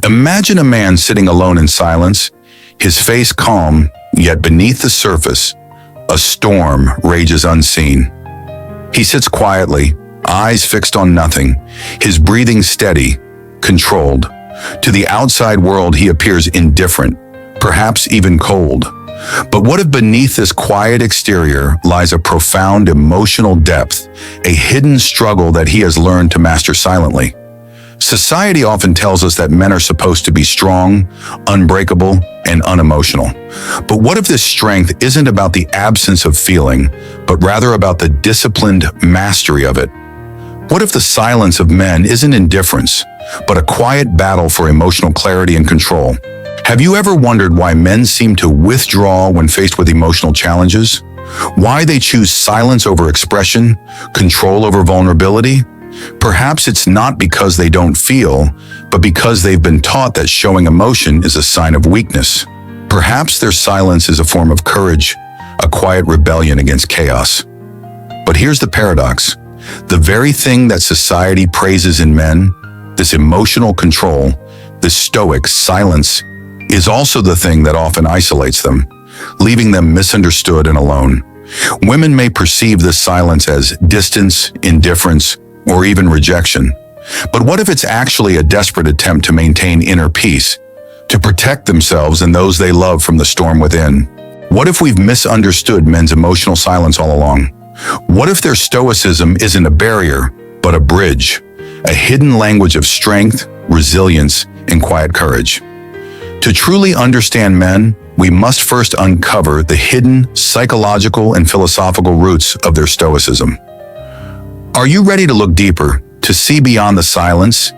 Imagine a man sitting alone in silence, his face calm, yet beneath the surface, a storm rages unseen. He sits quietly, eyes fixed on nothing, his breathing steady, controlled. To the outside world he appears indifferent, perhaps even cold. But what if beneath this quiet exterior lies a profound emotional depth, a hidden struggle that he has learned to master silently? Society often tells us that men are supposed to be strong, unbreakable, and unemotional. But what if this strength isn't about the absence of feeling, but rather about the disciplined mastery of it? What if the silence of men isn't indifference, but a quiet battle for emotional clarity and control? Have you ever wondered why men seem to withdraw when faced with emotional challenges? Why they choose silence over expression, control over vulnerability? Perhaps it's not because they don't feel, but because they've been taught that showing emotion is a sign of weakness. Perhaps their silence is a form of courage, a quiet rebellion against chaos. But here's the paradox. The very thing that society praises in men, this emotional control, this stoic silence, is also the thing that often isolates them, leaving them misunderstood and alone. Women may perceive this silence as distance, indifference, or even rejection. But what if it's actually a desperate attempt to maintain inner peace, to protect themselves and those they love from the storm within? What if we've misunderstood men's emotional silence all along? What if their stoicism isn't a barrier, but a bridge, a hidden language of strength, resilience, and quiet courage? To truly understand men, we must first uncover the hidden psychological and philosophical roots of their stoicism. Are you ready to look deeper, to see beyond the silence,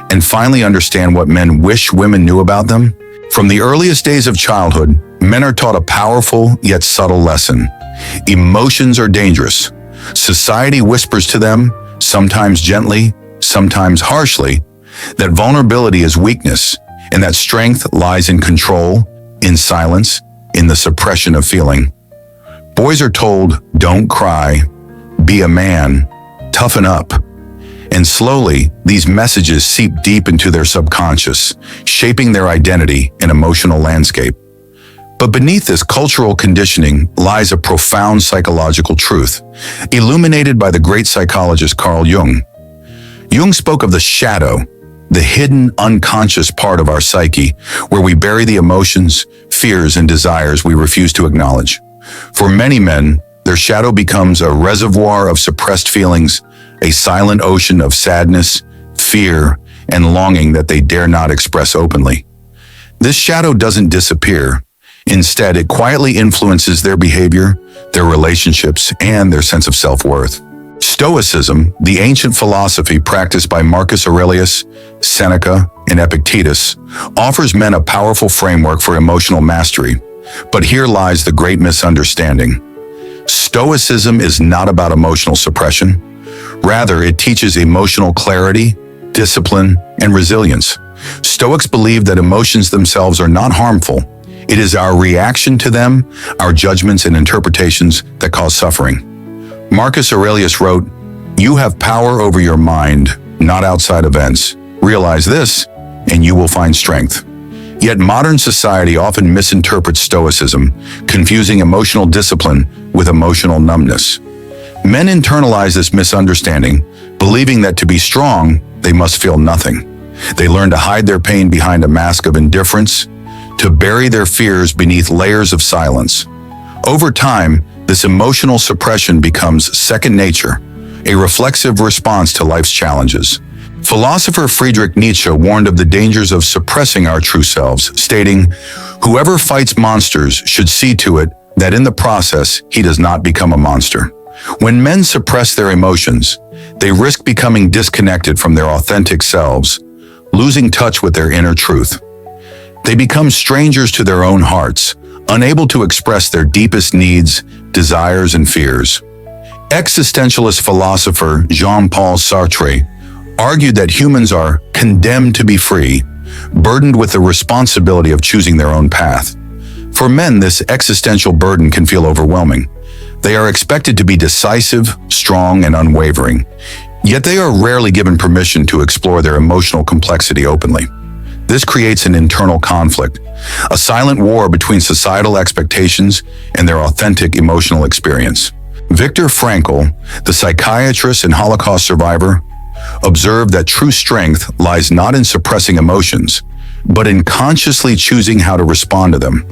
and finally understand what men wish women knew about them? From the earliest days of childhood, men are taught a powerful yet subtle lesson. Emotions are dangerous. Society whispers to them, sometimes gently, sometimes harshly, that vulnerability is weakness, and that strength lies in control, in silence, in the suppression of feeling. Boys are told, don't cry, be a man, toughen up. And slowly, these messages seep deep into their subconscious, shaping their identity and emotional landscape. But beneath this cultural conditioning lies a profound psychological truth, illuminated by the great psychologist Carl Jung. Jung spoke of the shadow, the hidden unconscious part of our psyche, where we bury the emotions, fears, and desires we refuse to acknowledge. For many men, their shadow becomes a reservoir of suppressed feelings, a silent ocean of sadness, fear, and longing that they dare not express openly. This shadow doesn't disappear. Instead, it quietly influences their behavior, their relationships, and their sense of self-worth. Stoicism, the ancient philosophy practiced by Marcus Aurelius, Seneca, and Epictetus, offers men a powerful framework for emotional mastery. But here lies the great misunderstanding. Stoicism is not about emotional suppression. Rather, it teaches emotional clarity, discipline, and resilience. Stoics believe that emotions themselves are not harmful. It is our reaction to them, our judgments and interpretations that cause suffering. Marcus Aurelius wrote, "You have power over your mind, not outside events. Realize this, and you will find strength." Yet modern society often misinterprets Stoicism, confusing emotional discipline with emotional numbness. Men internalize this misunderstanding, believing that to be strong, they must feel nothing. They learn to hide their pain behind a mask of indifference, to bury their fears beneath layers of silence. Over time, this emotional suppression becomes second nature, a reflexive response to life's challenges. Philosopher Friedrich Nietzsche warned of the dangers of suppressing our true selves, stating, "Whoever fights monsters should see to it that in the process he does not become a monster." When men suppress their emotions, they risk becoming disconnected from their authentic selves, losing touch with their inner truth. They become strangers to their own hearts, unable to express their deepest needs, desires, and fears. Existentialist philosopher Jean-Paul Sartre argued that humans are condemned to be free, burdened with the responsibility of choosing their own path. For men, this existential burden can feel overwhelming. They are expected to be decisive, strong, and unwavering, yet they are rarely given permission to explore their emotional complexity openly. This creates an internal conflict, a silent war between societal expectations and their authentic emotional experience. Viktor Frankl, the psychiatrist and Holocaust survivor, observed that true strength lies not in suppressing emotions, but in consciously choosing how to respond to them.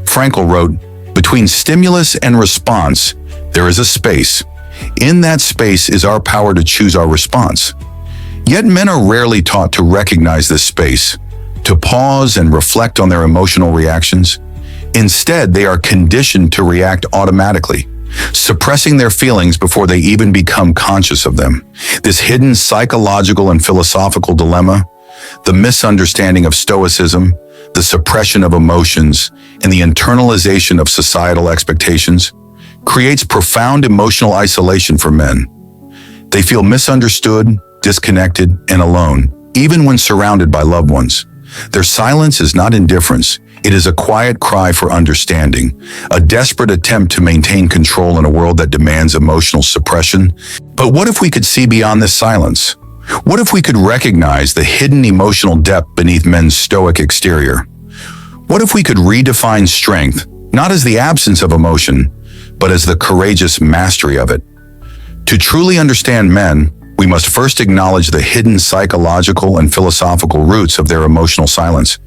Frankl wrote, "Between stimulus and response, there is a space. In that space is our power to choose our response." Yet men are rarely taught to recognize this space, to pause and reflect on their emotional reactions. Instead, they are conditioned to react automatically, suppressing their feelings before they even become conscious of them. This hidden psychological and philosophical dilemma, the misunderstanding of Stoicism, the suppression of emotions, and the internalization of societal expectations, creates profound emotional isolation for men. They feel misunderstood, disconnected, and alone, even when surrounded by loved ones. Their silence is not indifference. It is a quiet cry for understanding, a desperate attempt to maintain control in a world that demands emotional suppression. But what if we could see beyond this silence? What if we could recognize the hidden emotional depth beneath men's stoic exterior? What if we could redefine strength, not as the absence of emotion, but as the courageous mastery of it? To truly understand men, we must first acknowledge the hidden psychological and philosophical roots of their emotional silence.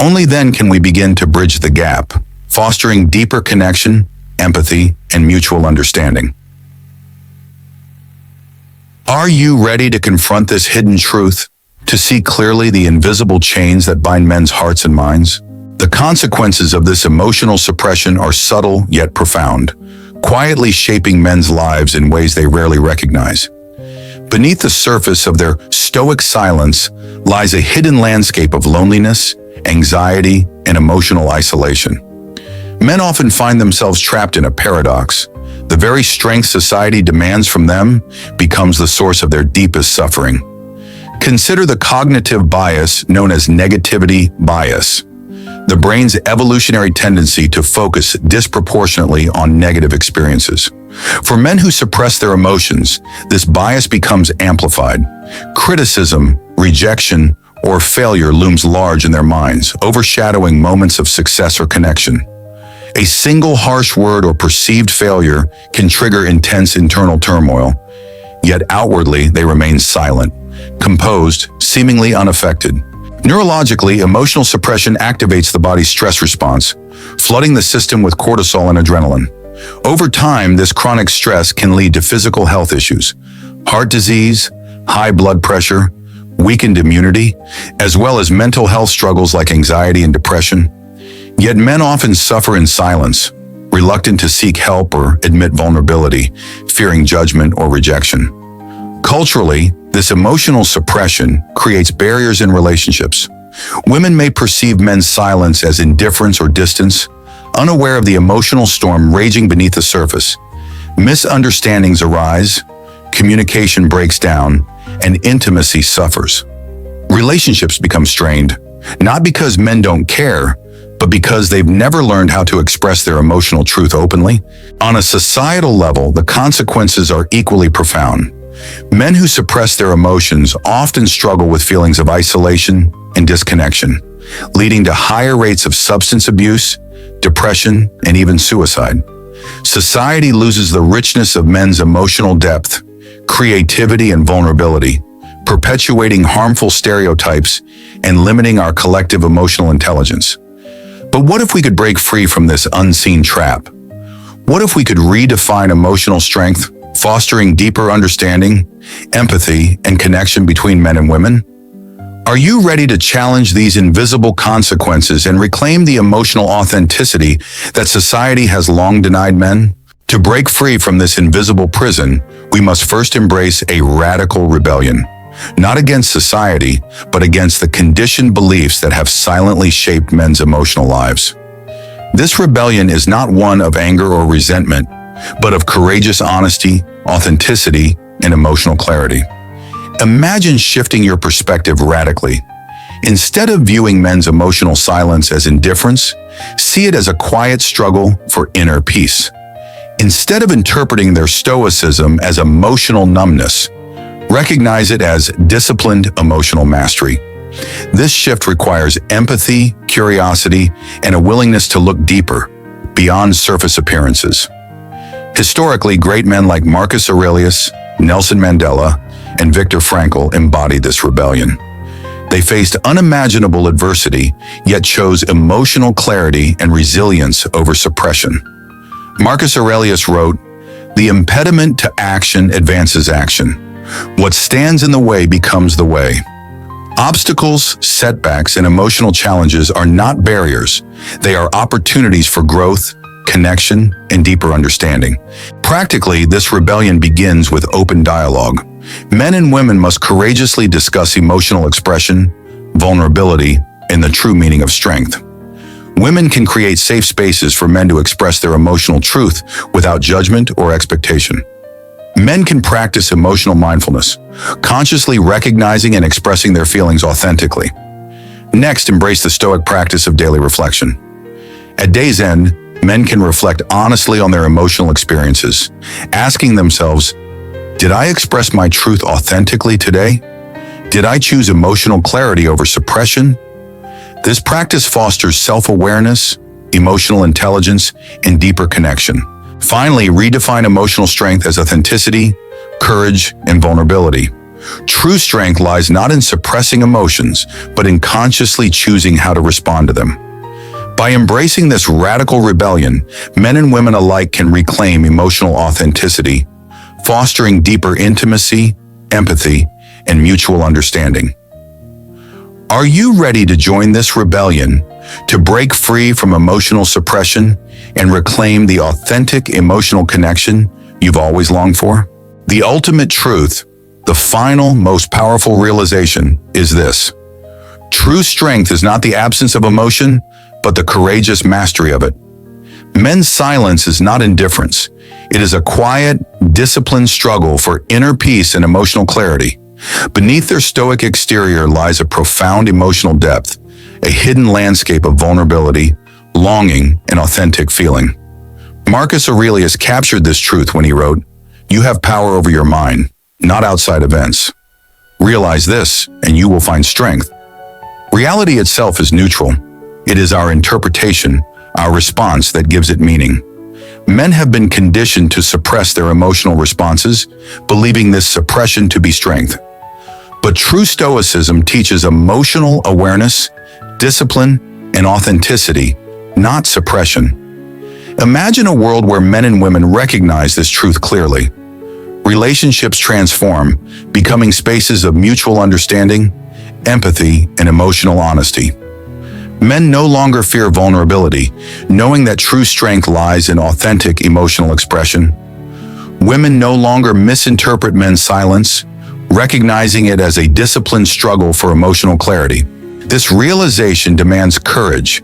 Only then can we begin to bridge the gap, fostering deeper connection, empathy, and mutual understanding. Are you ready to confront this hidden truth, to see clearly the invisible chains that bind men's hearts and minds? The consequences of this emotional suppression are subtle yet profound, quietly shaping men's lives in ways they rarely recognize. Beneath the surface of their stoic silence lies a hidden landscape of loneliness, anxiety, and emotional isolation. Men often find themselves trapped in a paradox. The very strength society demands from them becomes the source of their deepest suffering. Consider the cognitive bias known as negativity bias, the brain's evolutionary tendency to focus disproportionately on negative experiences. For men who suppress their emotions, this bias becomes amplified. Criticism, rejection, or failure looms large in their minds, overshadowing moments of success or connection. A single harsh word or perceived failure can trigger intense internal turmoil, yet outwardly they remain silent, composed, seemingly unaffected. Neurologically, emotional suppression activates the body's stress response, flooding the system with cortisol and adrenaline. Over time, this chronic stress can lead to physical health issues, heart disease, high blood pressure, weakened immunity, as well as mental health struggles like anxiety and depression. Yet men often suffer in silence, reluctant to seek help or admit vulnerability, fearing judgment or rejection. Culturally, this emotional suppression creates barriers in relationships. Women may perceive men's silence as indifference or distance, unaware of the emotional storm raging beneath the surface. Misunderstandings arise, communication breaks down, and intimacy suffers. Relationships become strained, not because men don't care, but because they've never learned how to express their emotional truth openly. On a societal level, the consequences are equally profound. Men who suppress their emotions often struggle with feelings of isolation and disconnection, leading to higher rates of substance abuse, depression, and even suicide. Society loses the richness of men's emotional depth, creativity, and vulnerability, perpetuating harmful stereotypes and limiting our collective emotional intelligence. But what if we could break free from this unseen trap? What if we could redefine emotional strength, fostering deeper understanding, empathy, and connection between men and women? Are you ready to challenge these invisible consequences and reclaim the emotional authenticity that society has long denied men? To break free from this invisible prison, we must first embrace a radical rebellion, not against society, but against the conditioned beliefs that have silently shaped men's emotional lives. This rebellion is not one of anger or resentment, but of courageous honesty, authenticity, and emotional clarity. Imagine shifting your perspective radically. Instead of viewing men's emotional silence as indifference, see it as a quiet struggle for inner peace. Instead of interpreting their stoicism as emotional numbness, recognize it as disciplined emotional mastery. This shift requires empathy, curiosity, and a willingness to look deeper, beyond surface appearances. Historically, great men like Marcus Aurelius, Nelson Mandela, and Viktor Frankl embodied this rebellion. They faced unimaginable adversity, yet chose emotional clarity and resilience over suppression. Marcus Aurelius wrote, "The impediment to action advances action. What stands in the way becomes the way." Obstacles, setbacks, and emotional challenges are not barriers. They are opportunities for growth, connection, and deeper understanding. Practically, this rebellion begins with open dialogue. Men and women must courageously discuss emotional expression, vulnerability, and the true meaning of strength. Women can create safe spaces for men to express their emotional truth without judgment or expectation. Men can practice emotional mindfulness, consciously recognizing and expressing their feelings authentically. Next, embrace the Stoic practice of daily reflection. At day's end, men can reflect honestly on their emotional experiences, asking themselves, did I express my truth authentically today? Did I choose emotional clarity over suppression? This practice fosters self-awareness, emotional intelligence, and deeper connection. Finally, redefine emotional strength as authenticity, courage, and vulnerability. True strength lies not in suppressing emotions, but in consciously choosing how to respond to them. By embracing this radical rebellion, men and women alike can reclaim emotional authenticity, fostering deeper intimacy, empathy, and mutual understanding. Are you ready to join this rebellion, to break free from emotional suppression and reclaim the authentic emotional connection you've always longed for? The ultimate truth, the final, most powerful realization is this: true strength is not the absence of emotion, but the courageous mastery of it. Men's silence is not indifference. It is a quiet, disciplined struggle for inner peace and emotional clarity. Beneath their stoic exterior lies a profound emotional depth, a hidden landscape of vulnerability, longing, and authentic feeling. Marcus Aurelius captured this truth when he wrote, "You have power over your mind, not outside events. Realize this, and you will find strength." Reality itself is neutral. It is our interpretation, our response that gives it meaning. Men have been conditioned to suppress their emotional responses, believing this suppression to be strength. But true Stoicism teaches emotional awareness, discipline, and authenticity, not suppression. Imagine a world where men and women recognize this truth clearly. Relationships transform, becoming spaces of mutual understanding, empathy, and emotional honesty. Men no longer fear vulnerability, knowing that true strength lies in authentic emotional expression. Women no longer misinterpret men's silence, recognizing it as a disciplined struggle for emotional clarity. This realization demands courage,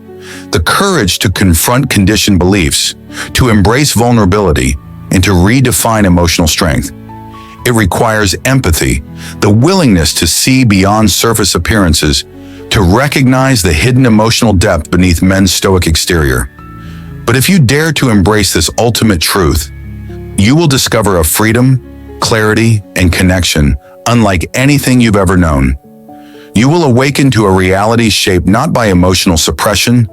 the courage to confront conditioned beliefs, to embrace vulnerability, and to redefine emotional strength. It requires empathy, the willingness to see beyond surface appearances, to recognize the hidden emotional depth beneath men's stoic exterior. But if you dare to embrace this ultimate truth, you will discover a freedom, clarity, and connection unlike anything you've ever known. You will awaken to a reality shaped not by emotional suppression,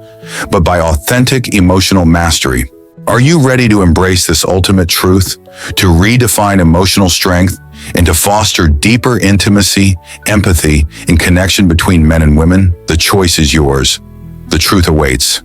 but by authentic emotional mastery. Are you ready to embrace this ultimate truth, to redefine emotional strength, and to foster deeper intimacy, empathy, and connection between men and women? The choice is yours. The truth awaits.